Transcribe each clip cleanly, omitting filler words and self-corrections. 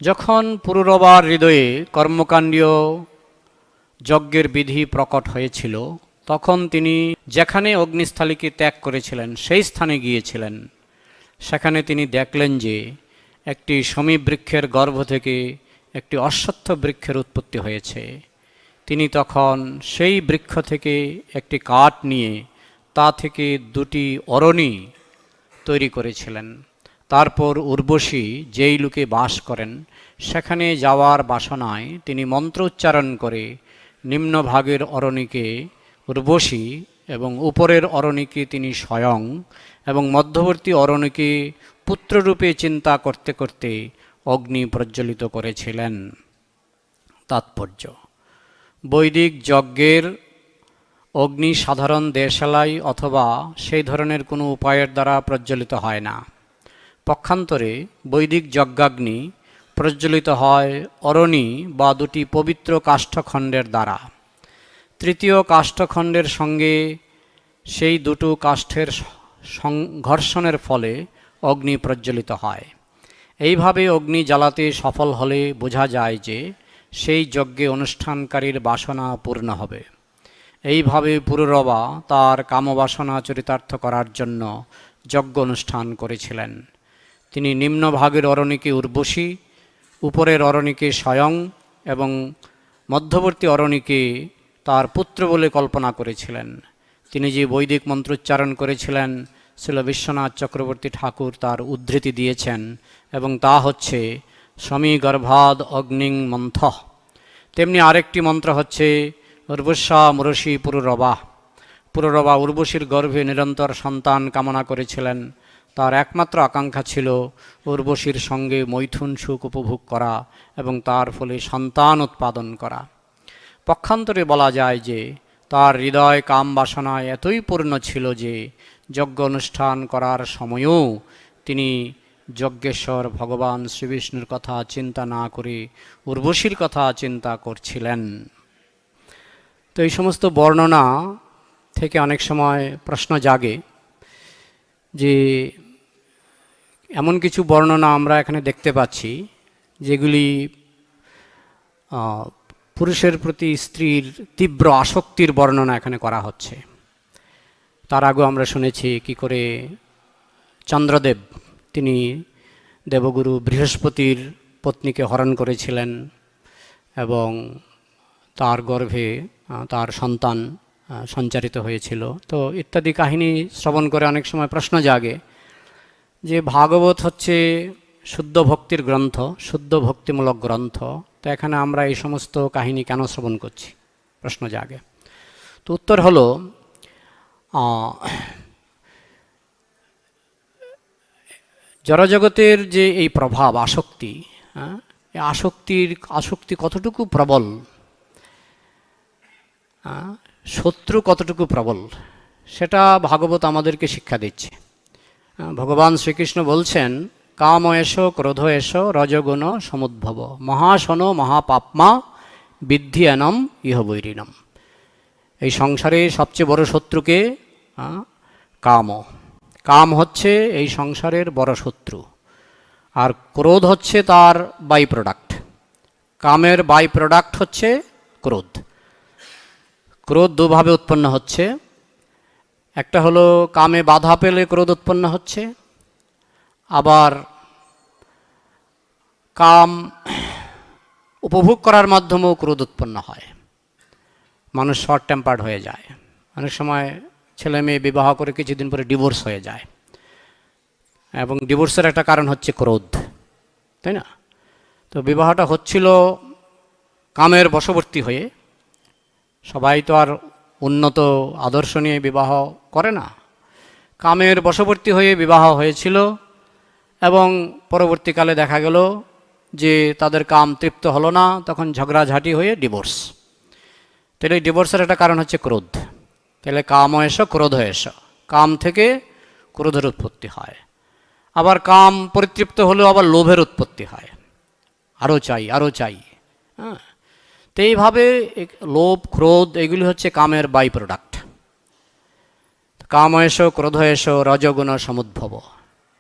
যখন পুরুরবার হৃদয়ে কর্মকাণ্ডীয় যজ্ঞের বিধি প্রকট হয়েছিল, তখন তিনি যেখানে অগ্নিস্থলীকে ত্যাগ করেছিলেন সেই স্থানে গিয়েছিলেন। সেখানে তিনি দেখলেন যে একটি শমী বৃক্ষের গর্ভ থেকে একটি অশ্বত্থ বৃক্ষের উৎপত্তি হয়েছে। তিনি তখন সেই বৃক্ষ থেকে একটি কাঠ নিয়ে তা থেকে দুটি অরণি তৈরি করেছিলেন। তারপর উর্বশী যেই লোকে বাস করেন সেখানে যাওয়ার বাসনায় তিনি মন্ত্র উচ্চারণ করে নিম্নভাগের অরণিকে উর্বশী এবং উপরের অরণিকে তিনি স্বয়ং এবং মধ্যবর্তী অরণিকে পুত্ররূপে চিন্তা করতে করতে অগ্নি প্রজ্বলিত করেছিলেন। তাৎপর্য: বৈদিক যজ্ঞের অগ্নি সাধারণ দেশালাই অথবা সেই ধরনের কোনো উপায়ের দ্বারা প্রজ্বলিত হয় না। পক্ষান্তরে বৈদিক যজ্ঞাগ্নি প্রজ্বলিত হয় অরণি বা দুটি পবিত্র কাষ্ঠখণ্ডের দ্বারা। তৃতীয় কাষ্ঠখণ্ডের সঙ্গে সেই দুটো কাষ্ঠের সংঘর্ষণের ফলে অগ্নি প্রজ্বলিত হয়। এইভাবে অগ্নি জ্বালাতে সফল হলে বোঝা যায় যে সেই যজ্ঞে অনুষ্ঠানকারীর বাসনা পূর্ণ হবে। এইভাবে পুরুরবা তার কামবাসনা চরিতার্থ করার জন্য যজ্ঞ অনুষ্ঠান করেছিলেন। তিনি নিম্নভাগের অরণিকে উর্বশী, উপরের অরণিকে স্বয়ং এবং মধ্যবর্তী অরণিকে তার পুত্র বলে কল্পনা করেছিলেন। তিনি যে বৈদিক মন্ত্রোচ্চারণ করেছিলেন শ্রীল বিশ্বনাথ চক্রবর্তী ঠাকুর তার উদ্ধৃতি দিয়েছেন, এবং তা হচ্ছে সমী গর্ভাদ অগ্নিং মন্থ। তেমনি আরেকটি মন্ত্র হচ্ছে উর্বশা মুরশী পুরুরবা। পুরুরবা উর্বশীর গর্ভে নিরন্তর সন্তান কামনা করেছিলেন। তার একমাত্র আকাঙ্ক্ষা ছিল উর্বশীর সঙ্গে মৈথুন সুখ উপভোগ করা এবং তার ফলে সন্তান উৎপাদন করা। পক্ষান্তরে বলা যায় যে তার হৃদয় কাম বাসনায় এতই পূর্ণ ছিল যে যজ্ঞ অনুষ্ঠান করার সময়ও তিনি যজ্ঞেশ্বর ভগবান শ্রীবিষ্ণুর কথা চিন্তা না করে উর্বশীর কথা চিন্তা করছিলেন। তো এই সমস্ত বর্ণনা থেকে অনেক সময় প্রশ্ন জাগে যে এমন কিছু বর্ণনা আমরা এখানে দেখতে পাচ্ছি যেগুলি পুরুষের প্রতি স্ত্রীর তীব্র আসক্তির বর্ণনা এখানে করা হচ্ছে। তার আগেও আমরা শুনেছি কি করে চন্দ্রদেব তিনি দেবগুরু বৃহস্পতির পত্নীকে হরণ করেছিলেন এবং তার গর্ভে তার সন্তান সঞ্চারিত হয়েছিল। তো ইত্যাদি কাহিনী শ্রবণ করে অনেক সময় প্রশ্ন জাগে যে ভাগবত হচ্ছে শুদ্ধ ভক্তির গ্রন্থ, শুদ্ধ ভক্তিমূলক গ্রন্থ, তো এখানে আমরা এই সমস্ত কাহিনী কেন শ্রবণ করছি, প্রশ্ন জাগে। তো উত্তর হলো, জড়জগতের যে এই প্রভাব আসক্তি, এই আসক্তি কতটুকু প্রবল, শত্রু কতটুকু প্রবল, সেটা ভাগবত আমাদেরকে শিক্ষা দিচ্ছে। ভগবান শ্রীকৃষ্ণ বলছেন, কাম এষ ক্রোধ এষ রজগুণ সমুদ্ভব মহাশন মহাপাপমা বিদ্ধি এনম ইহ বৈরিণম। এই সংসারে সবচেয়ে বড় শত্রুকে কাম হচ্ছে এই সংসারের বড় শত্রু, আর ক্রোধ হচ্ছে তার বাই প্রোডাক্ট। কামের বাই প্রোডাক্ট হচ্ছে ক্রোধ। ক্রোধ দুভাবে উৎপন্ন হচ্ছে। একটা হলো কামে বাধা পেলে ক্রোধ উৎপন্ন হচ্ছে, আবার কাম উপভোগ করার মাধ্যমেও ক্রোধ উৎপন্ন হয়। মানুষ শর্ট টেম্পার্ড হয়ে যায়। অনেক সময় ছেলে মেয়ে বিবাহ করে কিছুদিন পরে ডিভোর্স হয়ে যায়, এবং ডিভোর্সের একটা কারণ হচ্ছে ক্রোধ, তাই না? তো বিবাহটা হচ্ছিল কামের বশবর্তী হয়ে। সবাই তো আর উন্নত আদর্শ নিয়ে বিবাহ করে না। কামের বশবর্তী হয়ে বিবাহ হয়েছিল এবং পরবর্তীকালে দেখা গেল যে তাদের কাম তৃপ্ত হলো না, তখন ঝগড়াঝাঁটি হয়ে ডিভোর্স। তাহলে ডিভোর্সের একটা কারণ হচ্ছে ক্রোধ। তাহলে কাম এস ক্রোধ এস, কাম থেকে ক্রোধের উৎপত্তি হয়। আবার কাম পরিতৃপ্ত হলেও আবার লোভের উৎপত্তি হয়, আরও চাই আরও চাই। হ্যাঁ, তো এইভাবে লোভ ক্রোধ এগুলি হচ্ছে কামের বাই প্রোডাক্ট। কাম এস ক্রোধ এস রজগুণ সমুদ্ভব,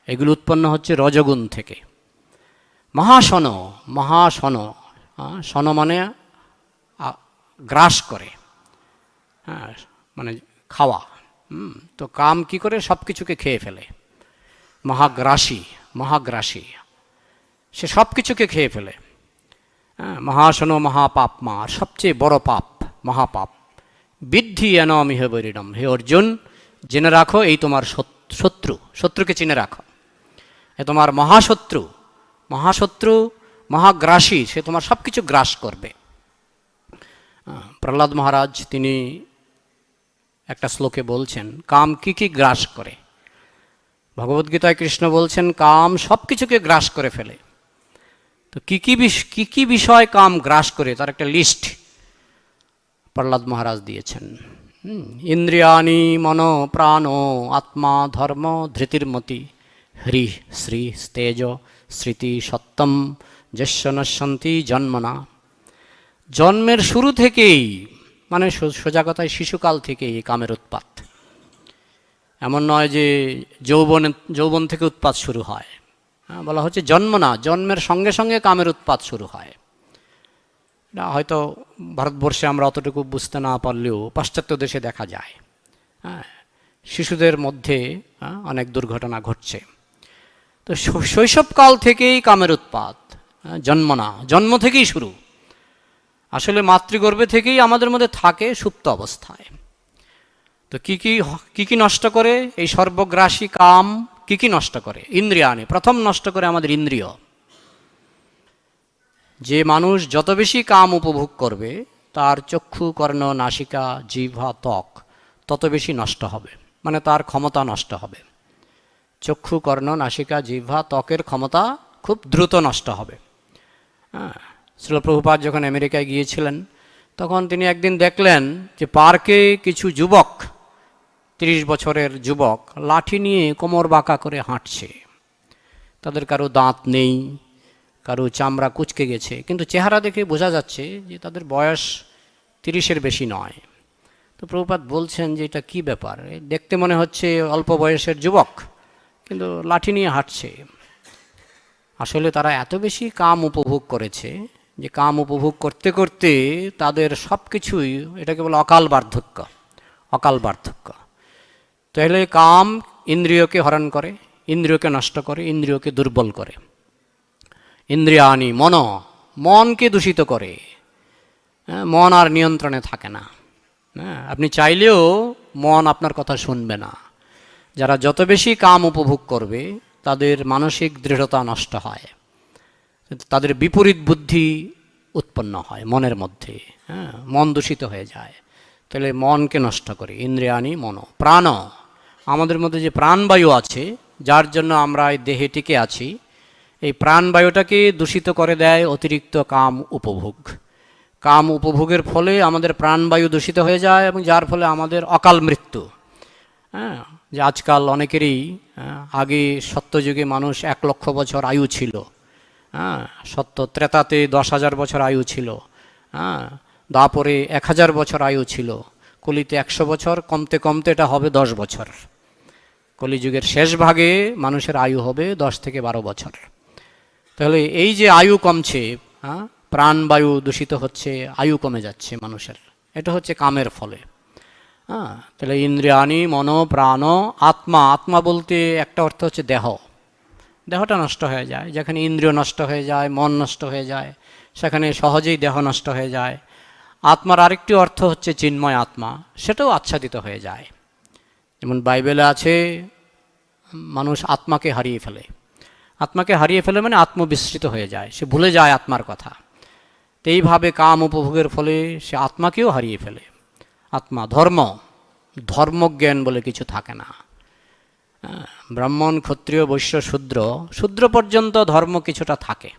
এগুলো উৎপন্ন হচ্ছে রজগুণ থেকে। মহাশন মহাশন, শন মানে গ্রাস করে, হ্যাঁ, মানে খাওয়া। তো কাম কি করে? সব কিছুকে খেয়ে ফেলে। মহাগ্রাসী, মহাগ্রাসী, সে সব কিছুকে খেয়ে ফেলে। হ্যাঁ, মহাশন মহাপাপ মা, সবচেয়ে বড় পাপ, মহাপাপ। বিদ্ধি এনমিহ বৈরিণম, হে অর্জুন জেনে রাখো এই তোমার শত্রু, শত্রুকে চিনে রাখো, এ তোমার মহাশত্রু, মহাশত্রু, মহাগ্রাসী, সে তোমার সব কিছু গ্রাস করবে। প্রহ্লাদ মহারাজ তিনি একটা শ্লোকে বলছেন কাম কি কি গ্রাস করে। ভগবদ্গীতায় কৃষ্ণ বলছেন কাম সব কিছুকে গ্রাস করে ফেলে। তো কি কি বিষয় কাম গ্রাস করে তার একটা লিস্ট প্রহ্লাদ মহারাজ দিয়েছেন। ইন্দ্রিয়াণি মন প্রাণ আত্মা ধর্ম ধৃতির্মতি হ্রি শ্রী তেজ স্মৃতি সত্যম যস্য নশ্যন্তি জন্মনা। জন্মের শুরু থেকেই, মানে সোজা কথায় শিশুকাল থেকেই কামের উৎপাত। এমন নয় যে যৌবন থেকে উৎপাত শুরু হয়, বলা হচ্ছে জন্ম না, জন্মের সঙ্গে সঙ্গে কামের উৎপাত শুরু হয়। এটা হয়তো ভারতবর্ষে আমরা অতটুকু বুঝতে না পারলেও পাশ্চাত্য দেশে দেখা যায়। হ্যাঁ, শিশুদের মধ্যে অনেক দুর্ঘটনা ঘটছে। তো শৈশবকাল থেকেই কামের উৎপাত, জন্ম না, জন্ম থেকেই শুরু। আসলে মাতৃগর্ভে থেকেই আমাদের মধ্যে থাকে সুপ্ত অবস্থায়। তো কি কি নষ্ট করে এই সর্বগ্রাসী কাম? কি কি নষ্ট করে? ইন্দ্রিয়াণি, প্রথম নষ্ট করে আমাদের ইন্দ্রিয়। যে মানুষ যত বেশি কাম উপভোগ করবে তার চক্ষু, কর্ণ, নাসিকা, জিহ্বা, ত্বক তত বেশি নষ্ট হবে, মানে তার ক্ষমতা নষ্ট হবে। চক্ষু, কর্ণ, নাসিকা, জিহ্বা, ত্বকের ক্ষমতা খুব দ্রুত নষ্ট হবে। হ্যাঁ, শ্রীল প্রভুপাদ যখন আমেরিকায় গিয়েছিলেন তখন তিনি একদিন দেখলেন যে পার্কে কিছু যুবক, 30 বছরের যুবক, লাঠি নিয়ে কোমর বাঁকা করে হাঁটছে। তাদের কারো দাঁত নেই, কারো চামড়া কুঁচকে গেছে, কিন্তু চেহারা দেখে বোঝা যাচ্ছে যে তাদের বয়স 30-এর বেশি নয়। তো প্রভুপাদ বলছেন যে এটা কি ব্যাপার, দেখতে মনে হচ্ছে অল্প বয়সের যুবক কিন্তু লাঠি নিয়ে হাঁটছে। আসলে তারা এত বেশি কাম উপভোগ করেছে যে কাম উপভোগ করতে করতে তাদের সব কিছুই, এটাকে বলে অকাল বার্ধক্য, অকাল বার্ধক্য। তাহলে কাম ইন্দ্রিয়কে হরণ করে, ইন্দ্রিয়কে নষ্ট করে, ইন্দ্রিয়কে দুর্বল করে। ইন্দ্রিয়াণি মন, মনকে দূষিত করে। মন আর নিয়ন্ত্রণে থাকে না। আপনি চাইলেও মন আপনার কথা শুনবে না। যারা যত বেশি কাম উপভোগ করবে তাদের মানসিক দৃঢ়তা নষ্ট হয়, তাদের বিপরীত বুদ্ধি উৎপন্ন হয় মনের মধ্যে। মন দূষিত হয়ে যায়। তাহলে মনকে নষ্ট করে ইন্দ্রিয়াণি মন। প্রাণ, আমাদের মধ্যে যে প্রাণবায়ু আছে যার জন্য আমরা এই দেহে টিকে আছি, এই প্রাণবায়ুটাকে দূষিত করে দেয় অতিরিক্ত কাম উপভোগ। কাম উপভোগের ফলে আমাদের প্রাণবায়ু দূষিত হয়ে যায় এবং যার ফলে আমাদের অকাল মৃত্যু। যে আজকাল অনেকেরই, আগে সত্যযুগে মানুষ 1 লক্ষ বছর আয়ু ছিল, সত্য ত্রেতাতে 10,000 বছর আয়ু ছিল, দাপরে 1000 বছর আয়ু ছিল, কলিতে 100 বছর, কমতে কমতে এটা হবে 10 বছর। কলিযুগের শেষ ভাগে মানুষের আয়ু হবে 10 থেকে 12 বছর। তাহলে এই যে আয়ু কমছে, প্রাণবায়ু দূষিত হচ্ছে, আয়ু কমে যাচ্ছে মানুষের, এটা হচ্ছে কামের ফলে। তাহলে ইন্দ্রিয়াণি মন প্রাণ আত্মা, আত্মা বলতে একটা অর্থ হচ্ছে দেহ। দেহটা নষ্ট হয়ে যায়, যেখানে ইন্দ্রিয় নষ্ট হয়ে যায়, মন নষ্ট হয়ে যায়, সেখানে সহজেই দেহ নষ্ট হয়ে যায়। আত্মার আরেকটি অর্থ হচ্ছে চিন্ময় আত্মা, সেটাও আচ্ছাদিত হয়ে যায়। যেমন বাইবেলে আছে মানুষ আত্মাকে হারিয়ে ফেলে। আত্মাকে হারিয়ে ফেলে মানে আত্মবিস্মৃত হয়ে যায়, সে ভুলে যায় আত্মার কথা। তো এইভাবে কাম উপভোগের ফলে সে আত্মাকেও হারিয়ে ফেলে। আত্মা, ধর্ম, ধর্মজ্ঞান বলে কিছু থাকে না। ব্রাহ্মণ, ক্ষত্রিয়, বৈশ্য, শূদ্র, শূদ্র পর্যন্ত ধর্ম কিছুটা থাকে।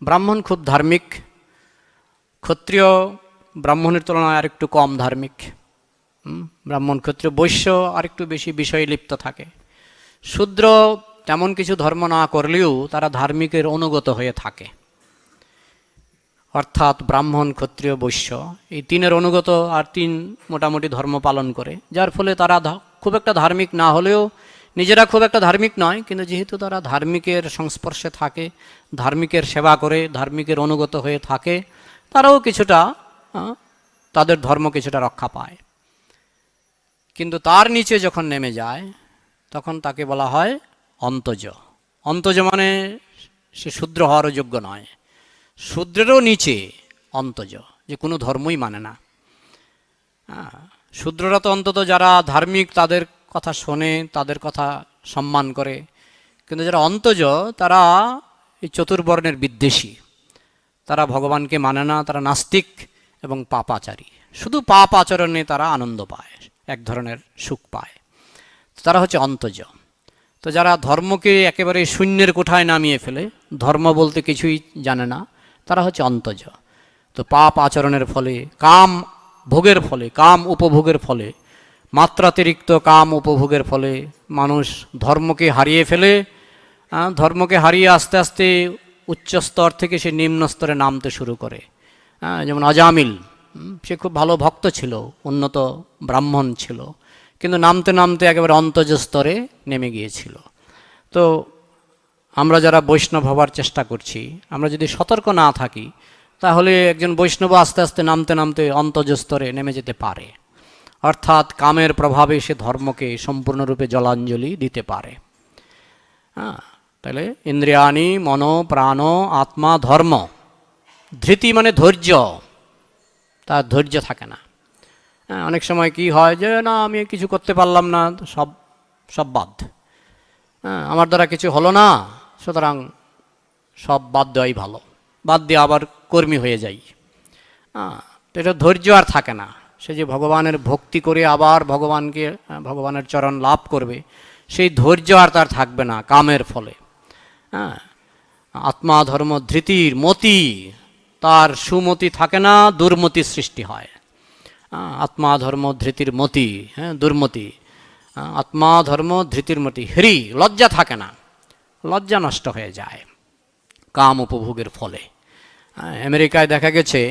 ব্রাহ্মণ খুব ধার্মিক, ক্ষত্রিয় ব্রাহ্মণের তুলনায় আরেকটু কম ধার্মিক, ব্রাহ্মণ, ক্ষত্রিয়, বৈশ্য আরেকটু বেশি বিষয়ে লিপ্ত থাকে। শূদ্র তেমন কিছু ধর্ম না করলেও তারা ধার্মিকের অনুগত হয়ে থাকে। অর্থাৎ ব্রাহ্মণ, ক্ষত্রিয়, বৈশ্য এই 3-এর অনুগত, আর 3 মোটামুটি ধর্ম পালন করে, যার ফলে তারা খুব একটা ধার্মিক না হলেও নিজেরা খুব একটা ধার্মিক নয়, কিন্তু যেহেতু তারা ধার্মিকের সংস্পর্শে থাকে, ধার্মিকের সেবা করে, ধার্মিকের অনুগত হয়ে থাকে, তারাও কিছুটা তাদের ধর্ম কিছুটা রক্ষা পায়। কিন্তু তার নিচে যখন নেমে যায় তখন তাকে বলা হয় অন্তজ। অন্তজ মানে সে শূদ্র হওয়ারও যোগ্য নয়, শূদ্রেরও নিচে অন্তজ, যে কোনো ধর্মই মানে না। শূদ্ররা তো অন্তত যারা ধার্মিক তাদের কথা শোনে, তাদের কথা সম্মান করে, কিন্তু যারা অন্তজ তারা এই চতুর্বর্ণের বিদ্বেষী, তারা ভগবানকে মানে না, তারা নাস্তিক এবং পাপাচারী। শুধু পাপ আচরণে তারা আনন্দ পায়, এক ধরনের সুখ পায়, তারা হচ্ছে অন্তজ। তো যারা ধর্মকে একেবারে শূন্যের কোঠায় নামিয়ে ফেলে, ধর্ম বলতে কিছুই জানে না, তারা হচ্ছে অন্তজ। তো পাপ আচরণের ফলে, কাম ভোগের ফলে, কাম উপভোগের ফলে, মাত্রাতিরিক্ত কাম উপভোগের ফলে মানুষ ধর্মকে হারিয়ে ফেলে। ধর্মকে হারিয়ে আস্তে আস্তে উচ্চ স্তর থেকে সে নিম্ন স্তরে নামতে শুরু করে। যেমন আজামিল, সে খুব ভালো ভক্ত ছিল, উন্নত ব্রাহ্মণ ছিল, কিন্তু নামতে নামতে একেবারে অন্তজ স্তরে নেমে গিয়েছিল। তো আমরা যারা বৈষ্ণব হবার চেষ্টা করছি, আমরা যদি সতর্ক না থাকি, তাহলে একজন বৈষ্ণব আস্তে আস্তে নামতে নামতে অন্তজ স্তরে নেমে যেতে পারে, অর্থাৎ কামের প্রভাবে সে ধর্মকে সম্পূর্ণরূপে জলাঞ্জলি দিতে পারে। তাহলে ইন্দ্রিয়াণি, মন, প্রাণ, আত্মা, ধর্ম। ধৃতি মানে ধৈর্য, তার ধৈর্য থাকে না। অনেক সময় কি হয় যে না আমি কিছু করতে পারলাম না, সব সব বাদ, আমার দ্বারা কিছু হলো না, সুতরাং সব বাদ দেওয়াই ভালো, বাদ দিয়ে আবার কর্মী হয়ে যাই। তো এটা ধৈর্য আর থাকে না। সে যে ভগবানের ভক্তি করে আবার ভগবানের চরণ লাভ করবে, সেই ধৈর্য আর তার থাকবে না কামের ফলে। আত্মা ধর্ম ধৃতির মতি, তার সুমতি থাকে না, দুর্মতির সৃষ্টি হয়। আত্মা ধর্ম ধৃতির মতি, দুর্মতি। আত্মা ধর্ম ধৃতির মতি, হ্রি, লজ্জা থাকে না, লজ্জা নষ্ট হয়ে যায় কাম উপভোগের ফলে। আমেরিকায় দেখা গেছে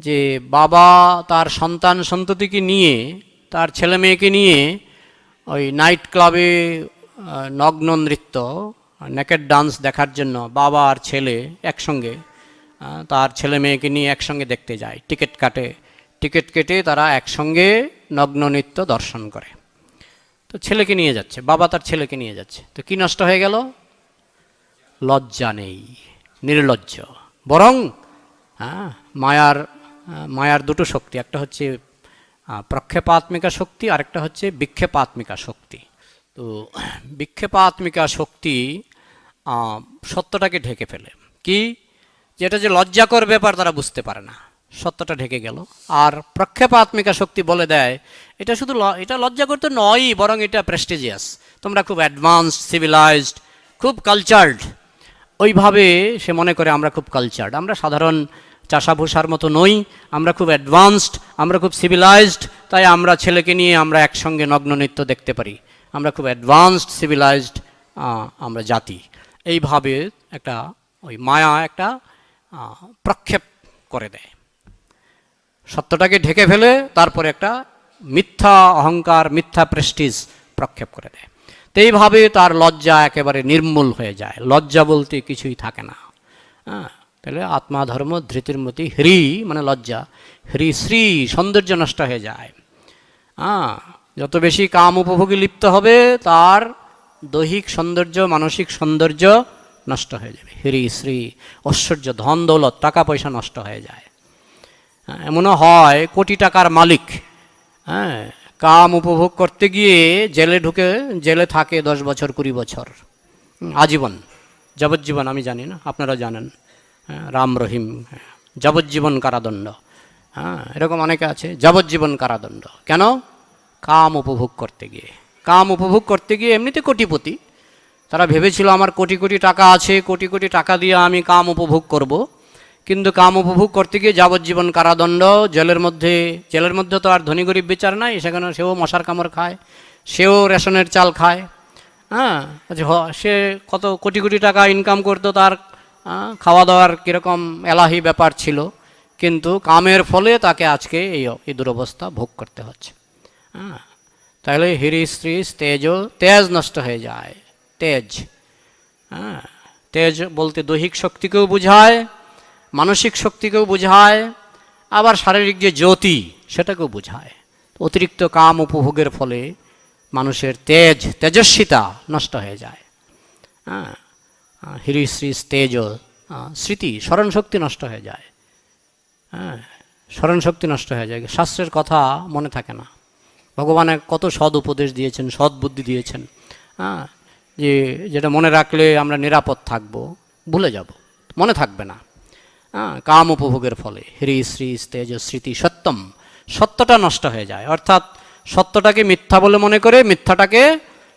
যে বাবা তার সন্তান সন্ততিকে নিয়ে, তার ছেলে মেয়েকে নিয়ে ওই নাইট ক্লাবে নগ্ন নৃত্য, নেকেড ডান্স দেখার জন্য বাবা আর ছেলে একসঙ্গে তার ছেলে মেয়েকে নিয়ে একসঙ্গে দেখতে যায়, টিকিট কাটে, টিকিট কেটে তারা একসঙ্গে নগ্ন নৃত্য দর্শন করে। তো ছেলেকে নিয়ে যাচ্ছে, বাবা তার ছেলেকে নিয়ে যাচ্ছে, তো কি নষ্ট হয়ে গেল? লজ্জা নেই, নির্লজ্জ। বরং মায়ার দুটো শক্তি, একটা হচ্ছে প্রক্ষেপাত্মিকা শক্তি, আরেকটা হচ্ছে বিক্ষেপাত্মিকা শক্তি। তো বিক্ষেপাত্মিকা শক্তি সত্যটাকে ঢেকে ফেলে। কি? যেটা যে লজ্জাকর ব্যাপার তারা বুঝতে পারে না, সত্যটা ঢেকে গেল। আর প্রক্ষেপাত্মিকা শক্তি বলে দেয় এটা শুধু এটা লজ্জা করতে নয়ই, বরং এটা প্রেস্টিজিয়াস, তোমরা খুব অ্যাডভান্সড, সিভিলাইজড, খুব কালচার্ড। ওইভাবে সে মনে করে আমরা খুব কালচার্ড, আমরা সাধারণ চাষাভূষার মতো নই, আমরা খুব অ্যাডভান্সড, আমরা খুব সিভিলাইজড, তাই আমরা ছেলেকে নিয়ে আমরা একসঙ্গে নগ্ন নৃত্য দেখতে পারি, আমরা খুব অ্যাডভান্সড সিভিলাইজড আমরা জাতি। এইভাবে একটা ওই মায়া একটা প্রক্ষেপ করে দেয়, সত্যটাকে ঢেকে ফেলে, তারপরে একটা মিথ্যা অহংকার, মিথ্যা প্রেস্টিজ প্রক্ষেপ করে দেয়। তো এইভাবে তার লজ্জা একেবারে নির্মূল হয়ে যায়, লজ্জা বলতে কিছুই থাকে না। তাহলে আত্মা ধর্ম ধৃতির মতি, হ্রি মানে লজ্জা, হ্রি শ্রী, সৌন্দর্য নষ্ট হয়ে যায়। যত বেশি কাম উপভোগে লিপ্ত হবে তার দৈহিক সৌন্দর্য, মানসিক সৌন্দর্য নষ্ট হয়ে যাবে। হ্রি শ্রী, ঐশ্বর্য, ধন দৌলত, টাকা পয়সা নষ্ট হয়ে যায়। এমনও হয় কোটি টাকার মালিক, কাম উপভোগ করতে গিয়ে জেলে থাকে 10 বছর 20 বছর, আজীবন, যাবজ্জীবন, আমি জানি না, আপনারা জানেন, রাম রহিম, যাবজ্জীবন কারাদণ্ড। এরকম অনেকে আছে, যাবজ্জীবন কারাদণ্ড। কেন? কাম উপভোগ করতে গিয়ে। কাম উপভোগ করতে গিয়ে এমনিতে কোটিপতি, তারা ভেবেছিল আমার কোটি কোটি টাকা আছে, কোটি কোটি টাকা দিয়ে আমি কাম উপভোগ করব, কিন্তু কাম উপভোগ করতে গিয়ে যাবজ্জীবন কারাদণ্ড। জেলের মধ্যে তো আর ধনী গরিব বিচার নাই, সেখানে সেও মশার কামড় খায়, সেও রেশনের চাল খায়। সে কত কোটি কোটি টাকা ইনকাম করতো, তার খাওয়া দাওয়ার কীরকম এলাহি ব্যাপার ছিল, কিন্তু কামের ফলে তাকে আজকে এই দুরবস্থা ভোগ করতে হচ্ছে। তো তাহলে হিরি স্ত্রী তেজ, তেজ নষ্ট হয়ে যায়। তেজ, হ্যাঁ, তেজ বলতে দৈহিক শক্তিকেও বোঝায়, মানসিক শক্তিকেও বোঝায়, আবার শারীরিক যে জ্যোতি সেটাকেও বোঝায়। অতিরিক্ত কাম উপভোগের ফলে মানুষের তেজস্বিতা নষ্ট হয়ে যায়। হ্যাঁ, হিরি শ্রী তেজ, স্মৃতি স্মরণ শক্তি নষ্ট হয়ে যায়। হ্যাঁ, স্মরণ শক্তি নষ্ট হয়ে যায়, শাস্ত্রের কথা মনে থাকে না। ভগবান কত সৎ উপদেশ দিয়েছেন, সৎ বুদ্ধি দিয়েছেন, হ্যাঁ, যে যেটা মনে রাখলে আমরা নিরাপদ থাকব, ভুলে যাব, মনে থাকবে না। হ্যাঁ, কাম উপভোগের ফলে হ্রি শ্রী তেজ স্মৃতি সত্যম, সত্যটা নষ্ট হয়ে যায়। অর্থাৎ সত্যটাকে মিথ্যা বলে মনে করে, মিথ্যাটাকে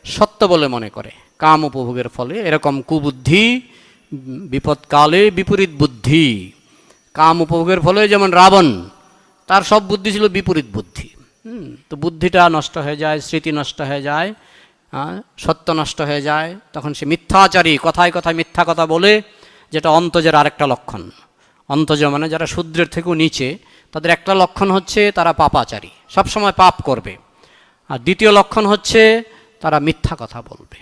সত্য বলে মনে করে কাম উপভোগের ফলে। এরকম কুবুদ্ধি, বিপদকালে বিপরীত বুদ্ধি। কাম উপভোগের ফলে যেমন রাবণ, তার সব বুদ্ধি ছিল বিপরীত বুদ্ধি। তো বুদ্ধিটা নষ্ট হয়ে যায়, স্মৃতি নষ্ট হয়ে যায়, সত্য নষ্ট হয়ে যায়। তখন সে মিথ্যাচারী, কথায় কথায় মিথ্যা কথা বলে, যেটা অন্তজের আরেকটা লক্ষণ। অন্তজ মানে যারা শূদ্রের থেকেও নিচে, তাদের একটা লক্ষণ হচ্ছে তারা পাপাচারী, সবসময় পাপ করবে। আর দ্বিতীয় লক্ষণ হচ্ছে তারা মিথ্যা কথা বলবে।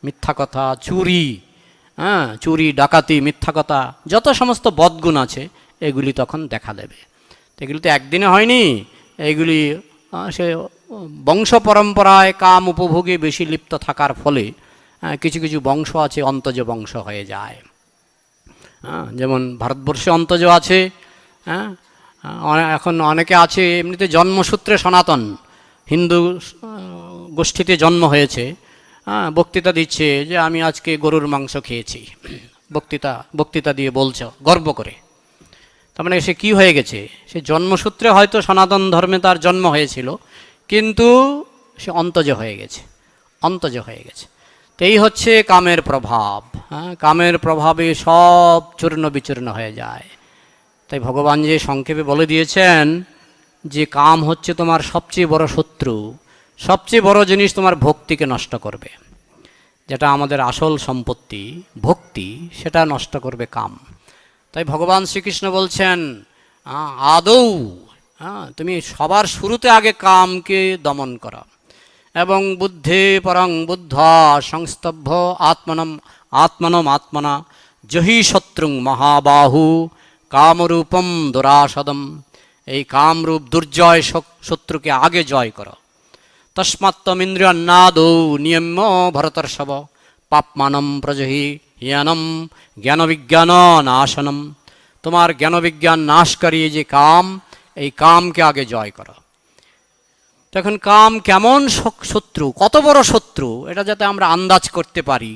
মিথ্যা কথা, চুরি, হ্যাঁ, চুরি ডাকাতি, মিথ্যা কথা, যত সমস্ত বদগুণ আছে এগুলি তখন দেখা দেবে। এগুলি তো একদিনে হয়নি, এইগুলি সে বংশ পরম্পরায় কাম উপভোগে বেশি লিপ্ত থাকার ফলে কিছু কিছু বংশ আছে অন্তজ বংশ হয়ে যায়। যেমন ভারতবর্ষে অন্তজ আছে, হ্যাঁ, এখন অনেকে আছে এমনিতে জন্মসূত্রে সনাতন, হিন্দু গোষ্ঠীতে জন্ম হয়েছে, বক্তৃতা দিচ্ছে যে আমি আজকে গরুর মাংস খেয়েছি, বক্তৃতা দিয়ে বলছে গর্ব করে। তার মানে সে কী হয়ে গেছে? সে জন্মসূত্রে হয়তো সনাতন ধর্মে তার জন্ম হয়েছিল, কিন্তু সে অন্তজ হয়ে গেছে, অন্তজ হয়ে গেছে। তো এই হচ্ছে কামের প্রভাব। হ্যাঁ, কামের প্রভাবে সব চূর্ণ বিচূর্ণ হয়ে যায়। তাই ভগবান যে সংক্ষেপে বলে দিয়েছেন যে কাম হচ্ছে তোমার সবচেয়ে বড় শত্রু, সবচেয়ে বড় জিনিস তোমার ভক্তিকে নষ্ট করবে। যেটা আমাদের আসল সম্পত্তি ভক্তি, সেটা নষ্ট করবে কাম। তাই ভগবান শ্রীকৃষ্ণ বলছেন আদৌ, তুমি সবার শুরুতে আগে কামকে দমন করো, এবং বুদ্ধে পরং বুদ্ধা সংস্তভ্য আত্মনা জহি শত্রুং মহাবাহু কামরূপম দুরাসদম। এই কামরূপ দুর্জয় শত্রুকে আগে জয় করো। তস্মাত্তমিন্দ্রিয়ান্নাদৌ নিয়ম্য ভরতর্ষভ পাপমানম প্রজহি হিয়ানম জ্ঞানবিজ্ঞান নাশনম। তোমার জ্ঞানবিজ্ঞান নাশকারী যে কাম, এই কামকে আগে জয় করো। তখন কাম কেমন শত্রু, কত বড় শত্রু, এটা যাতে আমরা আন্দাজ করতে পারি,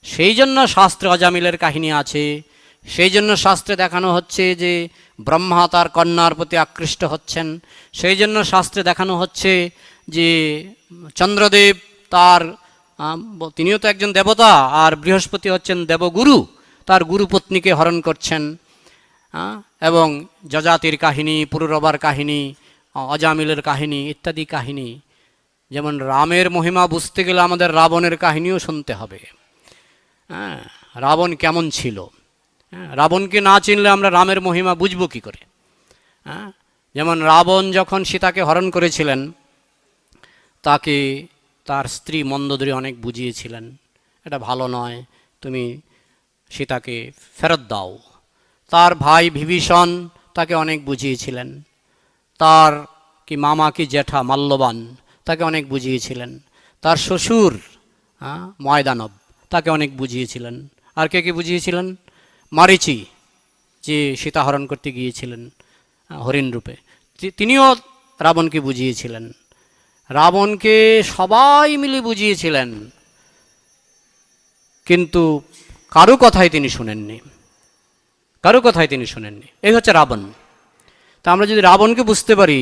সেই জন্য শাস্ত্রে অজামিলের কাহিনী আছে। সেই জন্য শাস্ত্রে দেখানো হচ্ছে যে ব্রহ্মা তার কন্যার প্রতি আকৃষ্ট হচ্ছেন। সেই জন্য শাস্ত্রে দেখানো হচ্ছে যে চন্দ্রদেব তার, তিনিও তো একজন দেবতা, আর বৃহস্পতি হচ্ছেন দেবগুরু, তার গুরুপত্নীকে হরণ করছেন। এবং যজাতির কাহিনী, পুরুরবার কাহিনী, অজামিলের কাহিনী ইত্যাদি কাহিনী। যেমন রামের মহিমা বুঝতে গেলে আমাদের রাবণের কাহিনীও শুনতে হবে। হ্যাঁ, রাবণ কেমন ছিল, রাবণকে না চিনলে আমরা রামের মহিমা বুঝব কী করে? যেমন রাবণ যখন সীতাকে হরণ করেছিলেন, তাকে তার স্ত্রী মন্দোদরী অনেক বুঝিয়েছিলেন, এটা ভালো নয়, তুমি সীতাকে ফেরত দাও। তার ভাই বিভীষণ তাকে অনেক বুঝিয়েছিলেন, তার কি মামা কি জ্যাঠা মাল্যবান তাকে অনেক বুঝিয়েছিলেন, তার শ্বশুর ময়দানব তাকে অনেক বুঝিয়েছিলেন। আর কে কে বুঝিয়েছিলেন? মারীচি, যে সীতা হরণ করতে গিয়েছিলেন হরিণ রূপে, তিনিও রাবণকে বুঝিয়েছিলেন। রাবণকে সবাই মিলে বুঝিয়েছিলেন, কিন্তু কারো কথাই তিনি শুনেননি, কারো কথাই তিনি শুনেননি। এই হচ্ছে রাবণ। তা আমরা যদি রাবণকে বুঝতে পারি,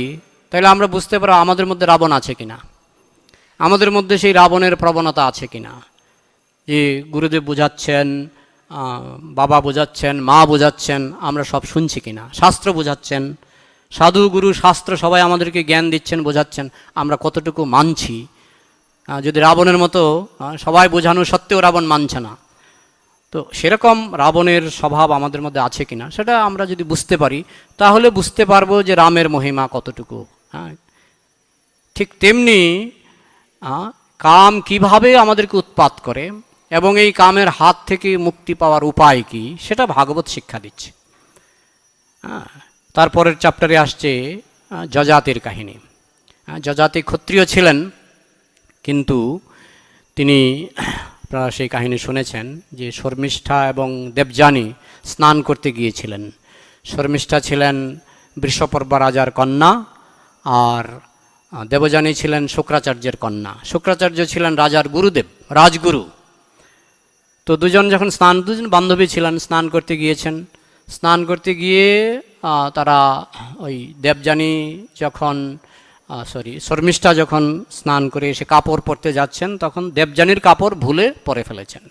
তাহলে আমরা বুঝতে পারবো আমাদের মধ্যে রাবণ আছে কিনা, আমাদের মধ্যে সেই রাবণের প্রবণতা আছে কিনা। যে গুরুদেব বোঝাচ্ছেন, বাবা বোঝাচ্ছেন, মা বোঝাচ্ছেন, আমরা সব শুনছি কিনা, শাস্ত্র বোঝাচ্ছেন, সাধু গুরু শাস্ত্র সবাই আমাদেরকে জ্ঞান দিচ্ছেন, বোঝাচ্ছেন, আমরা কতটুকু মানছি। যদি রাবণের মতো সবাই বোঝানো সত্ত্বেও রাবণ মানছে না, তো সেরকম রাবণের স্বভাব আমাদের মধ্যে আছে কিনা সেটা আমরা যদি বুঝতে পারি, তাহলে বুঝতে পারবো যে রামের মহিমা কতটুকু। ঠিক তেমনি কাম কিভাবে আমাদেরকে উৎপাত করে এবং এই কামের হাত থেকে মুক্তি পাওয়ার উপায় কি, সেটা ভাগবত শিক্ষা দিচ্ছে। তারপরের চ্যাপ্টারে আসছে যজাতির কাহিনী। যজাতি ক্ষত্রিয় ছিলেন, কিন্তু তিনি, আপনারা সেই কাহিনী শুনেছেন যে শর্মিষ্ঠা এবং দেবযানী স্নান করতে গিয়েছিলেন। শর্মিষ্ঠা ছিলেন বৃষপর্বা রাজার কন্যা, আর দেবযানী ছিলেন শুক্রাচার্যের কন্যা। শুক্রাচার্য ছিলেন রাজার গুরুদেব, রাজগুরু। তো দুজন যখন দুজন বান্ধবী ছিলেন, স্নান করতে গিয়েছেন। স্নান করতে গিয়ে তারা ওই দেবযানী যখন শর্মিষ্ঠা যখন স্নান করে এসে কাপড় পরতে যাচ্ছেন, তখন দেবযানীর কাপড় ভুলে পরে ফেলেছেন।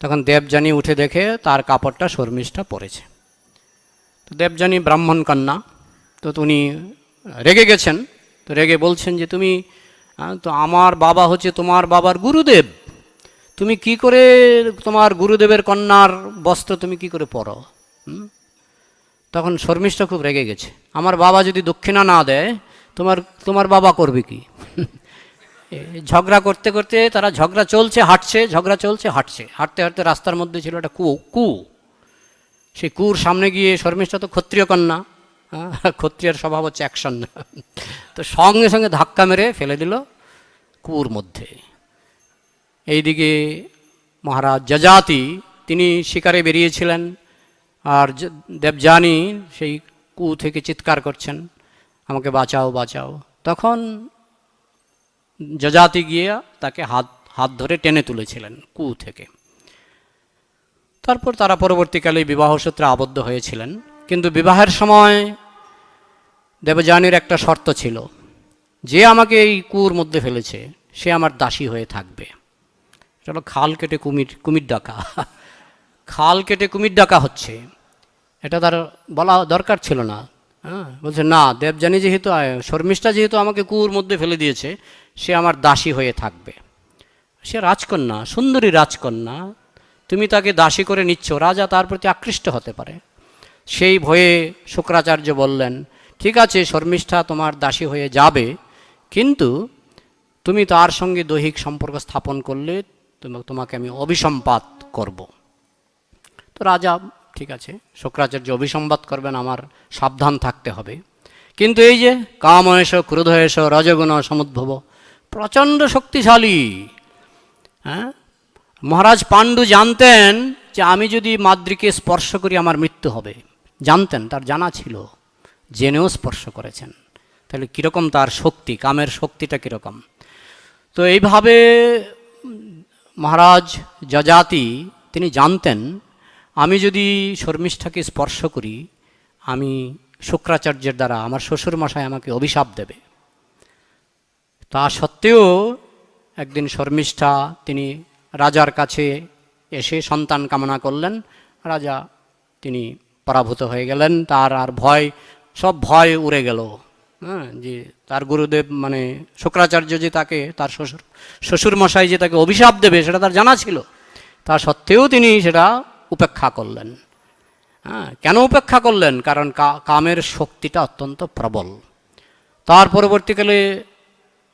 তখন দেবযানী উঠে দেখে তার কাপড়টা শর্মিষ্ঠা পরেছে। তো দেবযানী ব্রাহ্মণ কন্যা, তো উনি রেগে গেছেন। তো রেগে বলছেন যে তুমি তো আমার বাবা হচ্ছে তোমার বাবার গুরুদেব, তুমি কি করে তোমার গুরুদেবের কন্যার বস্ত্র তুমি কি করে পরো? তখন শর্মিষ্ঠা খুব রেগে গেছে, আমার বাবা যদি দক্ষিণা না দেয় তোমার বাবা করবে কি? ঝগড়া করতে করতে তারা ঝগড়া চলছে হাঁটছে, ঝগড়া চলছে হাঁটছে, হাঁটতে হাঁটতে রাস্তার মধ্যে ছিল একটা কূপ। সেই কুয়োর সামনে গিয়ে শর্মিষ্ঠা তো ক্ষত্রিয় কন্যা, ক্ষত্রিয়ের স্বভাব হচ্ছে অ্যাকশন, তো সঙ্গে সঙ্গে ধাক্কা মেরে ফেলে দিল কুয়োর মধ্যে। এইদিকে মহারাজ যজাতি তিনি শিকারে বেরিয়েছিলেন, আর দেবযানী সেই কুয়ো থেকে চিৎকার করছেন, আমাকে বাঁচাও বাঁচাও। তখন যজাতি গিয়ে তাকে হাত ধরে টেনে তুলেছিলেন কুয়ো থেকে। তারপর তারা পরবর্তীকালে বিবাহসূত্রে আবদ্ধ হয়েছিলেন। কিন্তু বিবাহের সময় দেবযানীর একটা শর্ত ছিল, যে আমাকে এই কুয়োর মধ্যে ফেলেছে সে আমার দাসী হয়ে থাকবে। চলো খাল কেটে কুমির ডাকা, খাল কেটে কুমির ডাকা হচ্ছে, এটা তার বলা দরকার ছিল না। বলছে না, দেবযানী যেহেতু, শর্মিষ্ঠা যেহেতু আমাকে কুয়োর মধ্যে ফেলে দিয়েছে, সে আমার দাসী হয়ে থাকবে। সে রাজকন্যা, সুন্দরী রাজকন্যা, তুমি তাকে দাসী করে নিচ্ছ, রাজা তার প্রতি আকৃষ্ট হতে পারে। সেই ভয়ে শুক্রাচার্য বললেন, ঠিক আছে শর্মিষ্ঠা তোমার দাসী হয়ে যাবে, কিন্তু তুমি তার সঙ্গে দৈহিক সম্পর্ক স্থাপন করলে তোমাকে আমি অভিসম্পাত করব। তো রাজা, ঠিক আছে শুক্রাচার্য অভিসম্পাত করবেন, আমার সাবধান থাকতে হবে। কিন্তু এই যে কাময়েশ ক্রোধয়েশ রজগুণ সমুদ্ভব, প্রচণ্ড শক্তিশালী। মহারাজ পাণ্ডু জানতেন যে আমি যদি মাদ্রিকে স্পর্শ করি আমার মৃত্যু হবে, জানতেন, তার জানা ছিল, জেনেও স্পর্শ করেছেন। তাহলে কীরকম তার শক্তি, কামের শক্তিটা কীরকম। তো এইভাবে মহারাজ যজাতি তিনি জানতেন, আমি যদি শর্মিষ্ঠাকে স্পর্শ করি, আমি শুক্রাচার্যের দ্বারা আমার শ্বশুরমশাই আমাকে অভিশাপ দেবে। তা সত্ত্বেও একদিন শর্মিষ্ঠা তিনি রাজার কাছে এসে সন্তান কামনা করলেন। রাজা তিনি পরাভূত হয়ে গেলেন, তার আর সব ভয় উড়ে গেল। যে তার গুরুদেব মানে শুক্রাচার্য যে তাকে, তার শ্বশুরমশাই যে তাকে অভিশাপ দেবে সেটা তার জানা ছিল, তা সত্ত্বেও তিনি সেটা উপেক্ষা করলেন। কেন উপেক্ষা করলেন? কারণ কামের শক্তিটা অত্যন্ত প্রবল। তার পরবর্তীকালে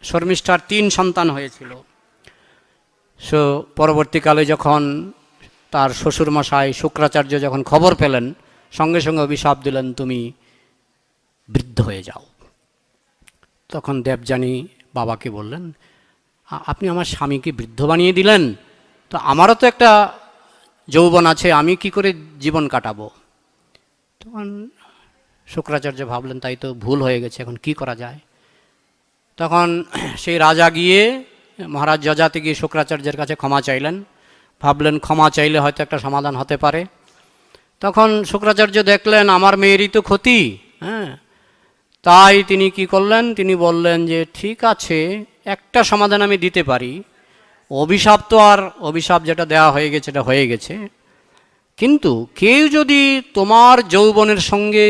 শর্মিষ্ঠার 3 সন্তান হয়েছিল। পরবর্তীকালে যখন তার শ্বশুরমশাই শুক্রাচার্য যখন খবর পেলেন, সঙ্গে সঙ্গে অভিশাপ দিলেন, তুমি বৃদ্ধ হয়ে যাও। তখন দেবযানী বাবাকে বললেন, আপনি আমার স্বামীকে বৃদ্ধ বানিয়ে দিলেন, তো আমারও তো একটা যৌবন আছে, আমি কি করে জীবন কাটাবো? তখন শুক্রাচার্য ভাবলেন, তাই তো ভুল হয়ে গেছে, এখন কি করা যায়? তখন সেই রাজা গিয়ে মহারাজ যজাতি গিয়ে শুক্রাচার্যের কাছে ক্ষমা চাইলেন, ভাবলেন ক্ষমা চাইলে হয়তো একটা সমাধান হতে পারে। তখন শুক্রাচার্য দেখলেন আমার মেয়েরই তো ক্ষতি, তাই তিনি কি করলেন, তিনি বললেন যে ঠিক আছে, একটা সমাধান আমি দিতে পারি। অভিশাপ তো আর অভিশাপ যেটা দেওয়া হয়ে গেছে এটা হয়ে গেছে, কিন্তু কেউ যদি তোমার যৌবনের সঙ্গে,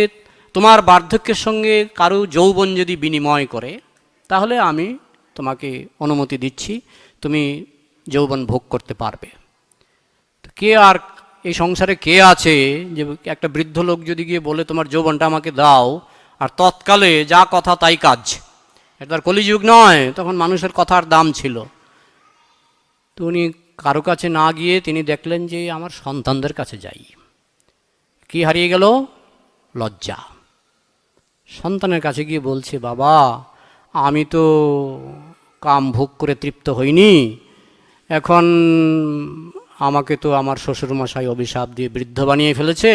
তোমার বার্ধক্যের সঙ্গে কারো যৌবন যদি বিনিময় করে, তাহলে আমি তোমাকে অনুমতি দিচ্ছি, তুমি যৌবন ভোগ করতে পারবে। কে আর এই সংসারে কে আছে যে একটা বৃদ্ধ লোক যদি গিয়ে বলে তোমার যৌবনটা আমাকে দাও, আর তৎকালে যা কথা তাই কাজ, এটা আর কলিযুগ নয়, তখন মানুষের কথার দাম ছিল। তো উনি কারো কাছে না গিয়ে তিনি দেখলেন যে আমার সন্তানদের কাছে যাই। কি হারিয়ে গেল? লজ্জা। সন্তানের কাছে গিয়ে বলছে, বাবা আমি তো কাম ভোগ করে তৃপ্ত হইনি, এখন আমাকে তো আমার শ্বশুরমশাই অভিশাপ দিয়ে বৃদ্ধ বানিয়ে ফেলেছে,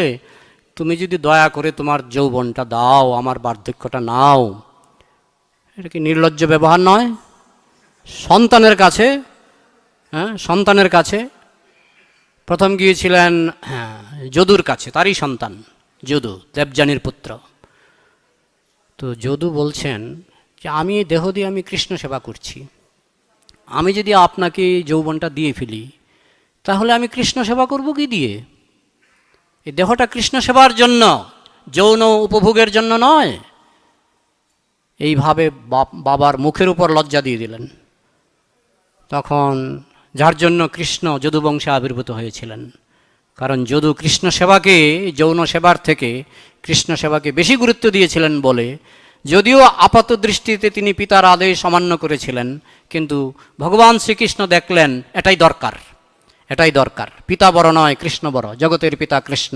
তুমি যদি দয়া করে তোমার যৌবনটা দাও, আমার বার্ধক্যটা নাও। এটা কি নির্লজ্জ ব্যবহার নয়? সন্তানের কাছে, সন্তানের কাছে। প্রথম গিয়েছিলেন যদুর কাছে, তারই সন্তান যদু, দেবযানীর পুত্র। তো যদু বলছেন যে আমি এই দেহ দিয়ে আমি কৃষ্ণ সেবা করছি, আমি যদি আপনাকে যৌবনটা দিয়ে ফেলি তাহলে আমি কৃষ্ণ সেবা করব কি দিয়ে? এই দেহটা কৃষ্ণ সেবার জন্য, যৌন উপভোগের জন্য নয়। এইভাবে বাবার মুখের উপর লজ্জা দিয়ে দিলেন। তখন যার জন্য কৃষ্ণ যদু বংশে আবির্ভূত হয়েছিলেন, কারণ যদু কৃষ্ণ সেবাকে, যৌন সেবার থেকে কৃষ্ণ সেবাকে বেশি গুরুত্ব দিয়েছিলেন বলে, যদিও আপাত দৃষ্টিতে তিনি পিতার আদেশ অমান্য করেছিলেন, কিন্তু ভগবান শ্রীকৃষ্ণ দেখলেন এটাই দরকার, এটাই দরকার। পিতা বড় নয়, কৃষ্ণ বড়, জগতের পিতা কৃষ্ণ।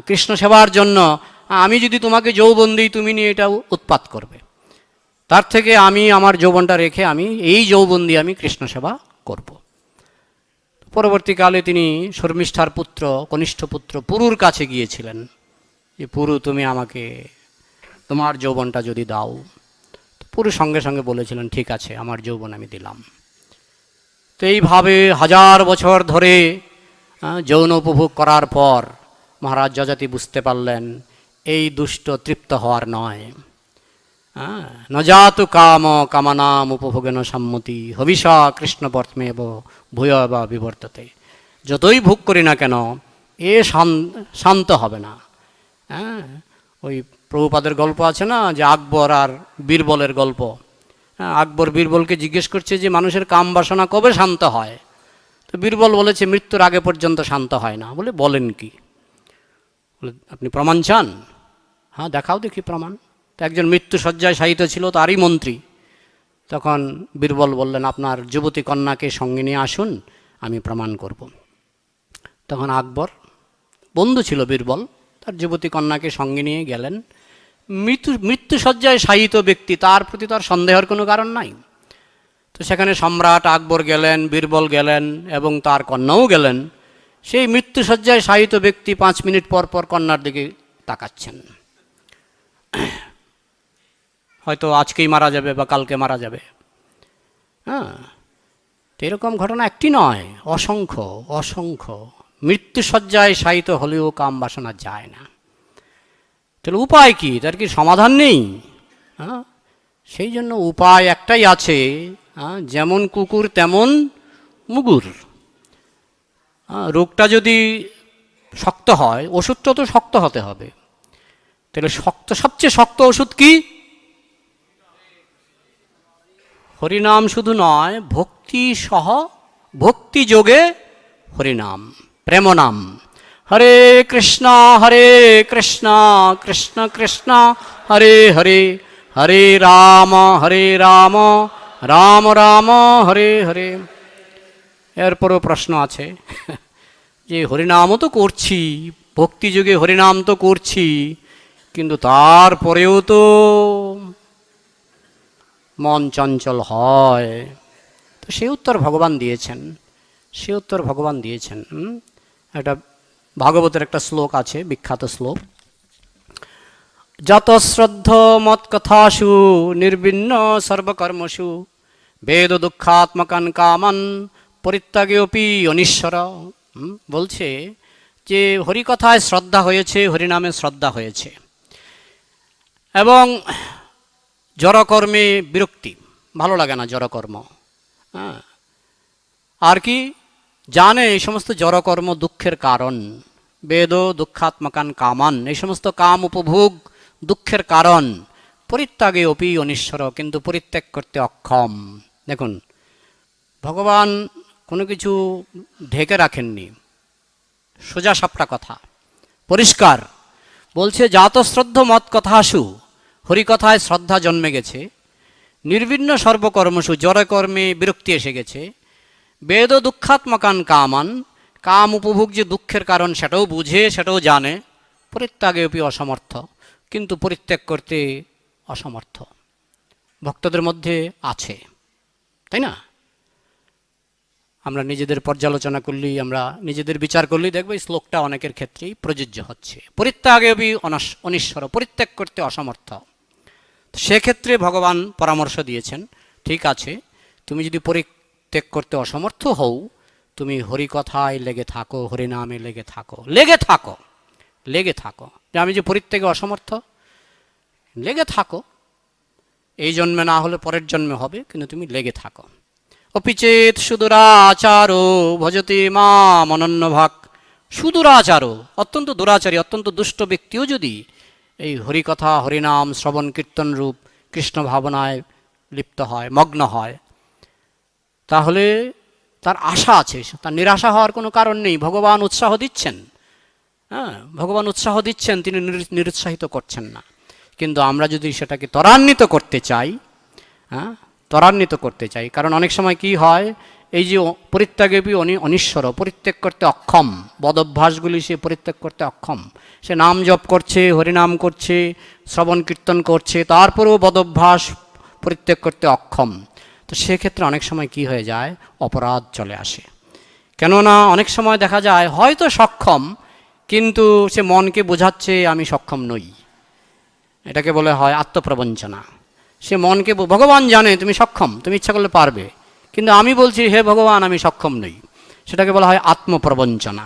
কৃষ্ণ সেবার জন্য আমি যদি তোমাকে যৌবন দিই, তুমি নিয়ে এটা উৎপাত করবে, তার থেকে আমি আমার যৌবনটা রেখে আমি এই যৌবন দিয়ে আমি কৃষ্ণ সেবা করব। পরবর্তীকালে তিনি শর্মিষ্ঠার পুত্র, কনিষ্ঠ পুত্র পুরুর কাছে গিয়েছিলেন যে পুরু তুমি আমাকে তোমার যৌবনটা যদি দাও। পুরু সঙ্গে সঙ্গে বলেছিলেন ঠিক আছে, আমার যৌবন আমি দিলাম। তো এইভাবে 1000 বছর ধরে যৌন উপভোগ করার পর মহারাজ যযাতি বুঝতে পারলেন এই দুষ্ট তৃপ্ত হওয়ার নয়। ন জাতু কাম কামানাম উপভোগেন সম্মতি হবিষা কৃষ্ণ বর্তমেব ভূয় বা বিবর্ততে। যতই ভোগ করি না কেন এ শান্ত হবে না। ওই প্রভুপাদের গল্প আছে না, যে আকবর আর বীরবলের গল্প। আকবর বীরবলকে জিজ্ঞেস করছে যে মানুষের কাম বাসনা কবে শান্ত হয়? তো বীরবল বলেছে মৃত্যুর আগে পর্যন্ত শান্ত হয় না। বলে বলেন কি? বলে আপনি প্রমাণ চান? হ্যাঁ দেখাও দেখি প্রমাণ। তো একজন মৃত্যু শয্যায় শায়িত ছিল, তারই মন্ত্রী। তখন বীরবল বললেন আপনার যুবতী কন্যাকে সঙ্গে নিয়ে আসুন, আমি প্রমাণ করব। তখন আকবর, বন্ধু ছিল বীরবল, তার যুবতী কন্যাকে সঙ্গে নিয়ে গেলেন। মৃত্যু শয্যায় শায়িত ব্যক্তি, তার প্রতি তার সন্দেহের কোনো কারণ নাই। তো সেখানে সম্রাট আকবর গেলেন, বীরবল গেলেন এবং তার কন্যাও গেলেন। সেই মৃত্যু শয্যায় শায়িত ব্যক্তি 5 মিনিট পর পর কন্যার দিকে তাকাচ্ছেন, হয়তো আজকেই মারা যাবে বা কালকে মারা যাবে। তো এরকম ঘটনা একটি নয়, অসংখ্য অসংখ্য। মৃত্যুশয্যায় শায়িত হলেও কাম বাসনা যায় না। তাহলে উপায় কি? তার কি সমাধান নেই? সেই জন্য উপায় একটাই আছে, যেমন কুকুর তেমন মুগুর। রোগটা যদি শক্ত হয়, ওষুধটা তো শক্ত হতে হবে। তাহলে সবচেয়ে শক্ত ওষুধ কি? হরিনাম শুধু নয়, ভক্তি সহ, ভক্তি যোগে হরিনাম, প্রেমনাম। হরে কৃষ্ণ কৃষ্ণ কৃষ্ণ হরে হরে, হরে রাম রাম রাম হরে হরে। এরপরও প্রশ্ন আছে যে হরিনামও তো করছি, ভক্তিযোগে হরিনাম তো করছি, কিন্তু তারপরেও তো মন চঞ্চল হয়। তো সেই উত্তর ভগবান দিয়েছেন, সে উত্তর ভগবান দিয়েছেন। একটা ভাগবতের একটা শ্লোক আছে, বিখ্যাত শ্লোক, যত শ্রদ্ধ মত কথাসু নির্বিন্ন সর্বকর্মসু বেদ দুঃখাত্মকান কামান পরিত্যাগেপি অনিশ্বর। বলছে যে হরিকথায় শ্রদ্ধা হয়েছে, হরিনামে শ্রদ্ধা হয়েছে, এবং জড়কর্মে বিরক্তি, ভালো লাগে না জড়কর্ম। আর কি জানে এই সমস্ত জড়কর্ম দুঃখের কারণ, বেদ দুঃখাত্মকান কামান, এই সমস্ত কাম উপভোগ দুঃখের কারণ, পরিত্যাগে অপি অনিশ্বর, কিন্তু পরিত্যাগ করতে অক্ষম। দেখুন, ভগবান কোনো কিছু ঢেকে রাখেননি, সোজা সাপটা কথা, পরিষ্কার বলছে। জাত শ্রদ্ধ মত কথাসু, হরিকথায় শ্রদ্ধা জন্মে গেছে, নির্বিঘ্ন সর্বকর্মসু, জড় কর্মে বিরক্তি এসে গেছে। বেদ দুঃখাত্মকান কামান, কাম উপভোগ যে দুঃখের কারণ সেটাও বুঝে, সেটাও জানে। পরিত্যাগে অপি অসমর্থ, কিন্তু পরিত্যাগ করতে অসমর্থ ভক্তদের মধ্যে আছে, তাই না? আমরা নিজেদের পর্যালোচনা করলেই, আমরা নিজেদের বিচার করলেই দেখবো এই শ্লোকটা অনেকের ক্ষেত্রেই প্রযোজ্য হচ্ছে। পরিত্যাগে অপি অনিশ্বর, পরিত্যাগ করতে অসমর্থ। সেক্ষেত্রে ভগবান পরামর্শ দিয়েছেন, ঠিক আছে, তুমি যদি পরিত্যাগ করতে অসমর্থ হও, তুমি হরিকথায় লেগে থাকো, হরিনামে লেগে থাকো, লেগে থাকো, লেগে থাকো। যে আমি যে পরিত্যাগে অসমর্থ, লেগে থাকো। এই জন্মে না হলে পরের জন্মে হবে, কিন্তু তুমি লেগে থাকো। অপিচেত সুদুরাচারো ভজতে মাম অনন্যভাগ। সুদুরাচারো, অত্যন্ত দুরাচারী, অত্যন্ত দুষ্ট ব্যক্তিও যদি এই হরিকথা, হরিনাম শ্রবণ কীর্তন রূপ কৃষ্ণ ভাবনায় লিপ্ত হয়, মগ্ন হয়, তাহলে তার আশা আছে, তার নিরাশা হওয়ার কোনো কারণ নেই। ভগবান উৎসাহ দিচ্ছেন, হ্যাঁ, ভগবান উৎসাহ দিচ্ছেন, তিনি নিরুৎসাহিত করছেন না। কিন্তু আমরা যদি সেটাকে ত্বরান্বিত করতে চাই, হ্যাঁ, ত্বরান্বিত করতে চাই, কারণ অনেক সময় কি হয়, এই যে পরিত্যাগে অনিশ্বর, পরিত্যাগ করতে অক্ষম, বদ অভ্যাসগুলি সে পরিত্যাগ করতে অক্ষম। সে নাম জপ করছে, হরিনাম করছে, শ্রবণ কীর্তন করছে, তারপরেও বদ অভ্যাস পরিত্যাগ করতে অক্ষম। তো সেক্ষেত্রে অনেক সময় কি হয়ে যায়, অপরাধ চলে আসে। কেননা অনেক সময় দেখা যায় হয়তো সক্ষম, কিন্তু সে মনকে বোঝাচ্ছে আমি সক্ষম নই। এটাকে বলে হয় আত্মপ্রবঞ্চনা। সে মনকে, ভগবান জানে তুমি সক্ষম, তুমি ইচ্ছা করলে পারবে, কিন্তু আমি বলছি হে ভগবান আমি সক্ষম নই, সেটাকে বলা হয় আত্মপ্রবঞ্চনা।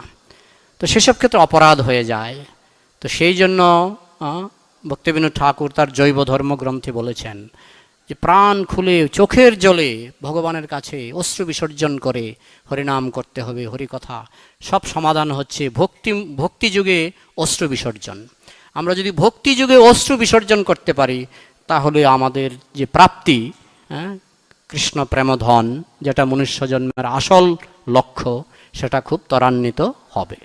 তো সেসব ক্ষেত্রে অপরাধ হয়ে যায়। তো সেই জন্য ভক্তিবিনোদ ঠাকুর তার জৈব ধর্ম গ্রন্থে বলেছেন যে প্রাণ খুলে চোখের জলে ভগবানের কাছে অশ্রু বিসর্জন করে হরিনাম করতে হবে, হরিকথা। সব সমাধান হচ্ছে ভক্তি যুগে অশ্রু বিসর্জন। আমরা যদি ভক্তি যুগে অশ্রু বিসর্জন করতে পারি, তাহলে আমাদের যে প্রাপ্তি, কৃষ্ণ প্রেমধন, যেটা মনুষ্য জন্মের আসল লক্ষ্য, সেটা খুব ত্বরান্বিত হবে।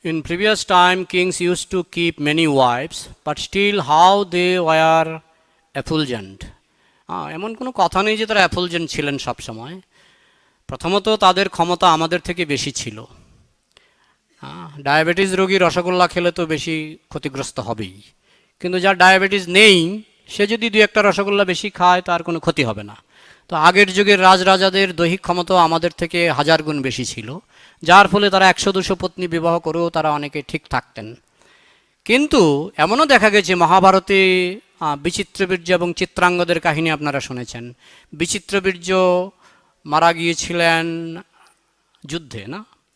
In previous time, kings used to keep many wives, but still how they were effulgent. এমন কোনো কথা নেই যে তারা effulgent ছিলেন সব সময়। প্রথমত তাদের ক্ষমতা আমাদের থেকে বেশি ছিল। ডায়াবেটিস রোগী রসগোল্লা খেলে তো বেশি ক্ষতিগ্রস্ত হবেই, কিন্তু যার ডায়াবেটিস নেই সে যদি দু একটা রসগোল্লা বেশি খায় তার কোনো ক্ষতি হবে না। তো আগের যুগের রাজরাজাদের দৈহিক ক্ষমতা আমাদের থেকে 1000 গুণ বেশি ছিল, যার ফলে তারা 100-200 পত্নী বিবাহ করেও তারা অনেকে ঠিক থাকতেন। কিন্তু এমনও দেখা গেছে মহাভারতে বিচিত্রবীর্য এবং চিত্রাঙ্গদের কাহিনী আপনারা শুনেছেন। বিচিত্রবীর্য মারা গিয়েছিলেন যুদ্ধে,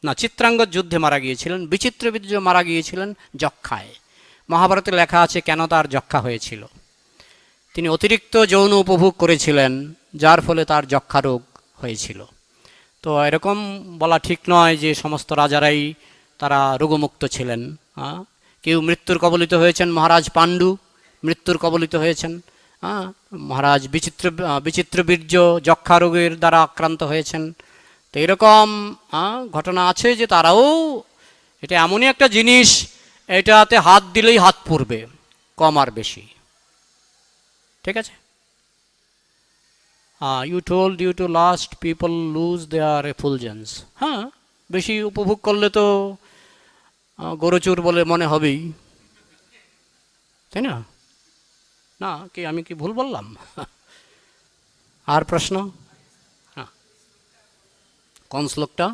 না চিত্রাঙ্গ যুদ্ধে মারা গিয়েছিলেন, বিচিত্রবীর্য মারা গিয়েছিলেন যক্ষায়। মহাভারতে লেখা আছে কেন তার যক্ষা হয়েছিল। তিনি অতিরিক্ত যৌন উপভোগ করেছিলেন, যার ফলে তার যক্ষা রোগ হয়েছিল। তো এরকম বলা ঠিক নয় যে সমস্ত রাজারাই তারা রোগমুক্ত ছিলেন। কেউ মৃত্যুর কবলিত হয়েছেন, মহারাজ পাণ্ডু মৃত্যুর কবলিত হয়েছেন, মহারাজ বিচিত্রবীর্য যক্ষা রোগের দ্বারা আক্রান্ত হয়েছেন। তো এরকম ঘটনা আছে যে তারাও, এটা এমনই একটা জিনিস, এটাতে হাত দিলেই হাত পুড়বে, কম আর বেশি, ঠিক আছে। You told you to last people lose their effulgence. হ্যাঁ, বেশি উপভোগ করলে তো গরুচুর বলে মনে হবেই, তাই না? না কি আমি কি ভুল বললাম? আর প্রশ্ন? কোন শ্লোকটা?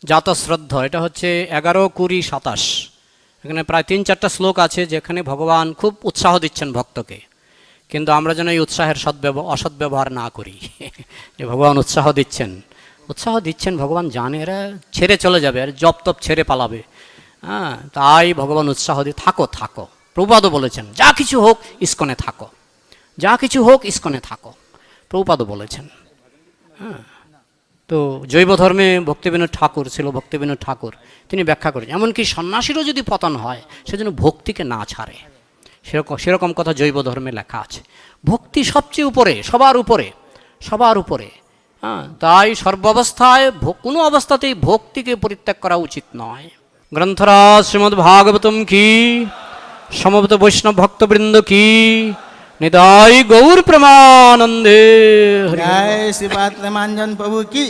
জাতশ্রদ্ধ, এটা হচ্ছে 11, 20, 27। এখানে প্রায় 3-4টা শ্লোক আছে যেখানে ভগবান খুব উৎসাহ দিচ্ছেন ভক্তকে, কিন্তু আমরা যেন এই উৎসাহের অসদ্ব্যবহার না করি। যে ভগবান উৎসাহ দিচ্ছেন, ভগবান জানে এরা ছেড়ে চলে যাবে, আর জপ তপ ছেড়ে পালাবে, তাই ভগবান উৎসাহ দিয়ে থাকো। প্রভুপাদও বলেছেন যা কিছু হোক ইস্কনে থাকো, যা কিছু হোক ইস্কনে থাকো, প্রভুপাদও বলেছেন। তো জৈব ধর্মে ভক্তিবিনোদ ঠাকুর ছিল, ভক্তিবিনোদ ঠাকুর তিনি ব্যাখ্যা করেছেন এমনকি সন্ন্যাসীরও যদি পতন হয় সেজন্য ভক্তিকে না ছাড়ে, সেরকম কথা জৈব ধর্মে লেখা আছে। ভক্তি সবচেয়ে উপরে, সবার উপরে। তাই সর্বাবস্থায় কোনো অবস্থাতেই ভক্তিকে পরিত্যাগ করা উচিত নয়। গ্রন্থরাজ শ্রীমদ্ ভাগবতম কি, সমবেত বৈষ্ণব ভক্তবৃন্দ কি, নিতাই গৌর প্রেমানন্দে হরি বল। জয় শ্রীপাদ রামাঞ্জন প্রভু কি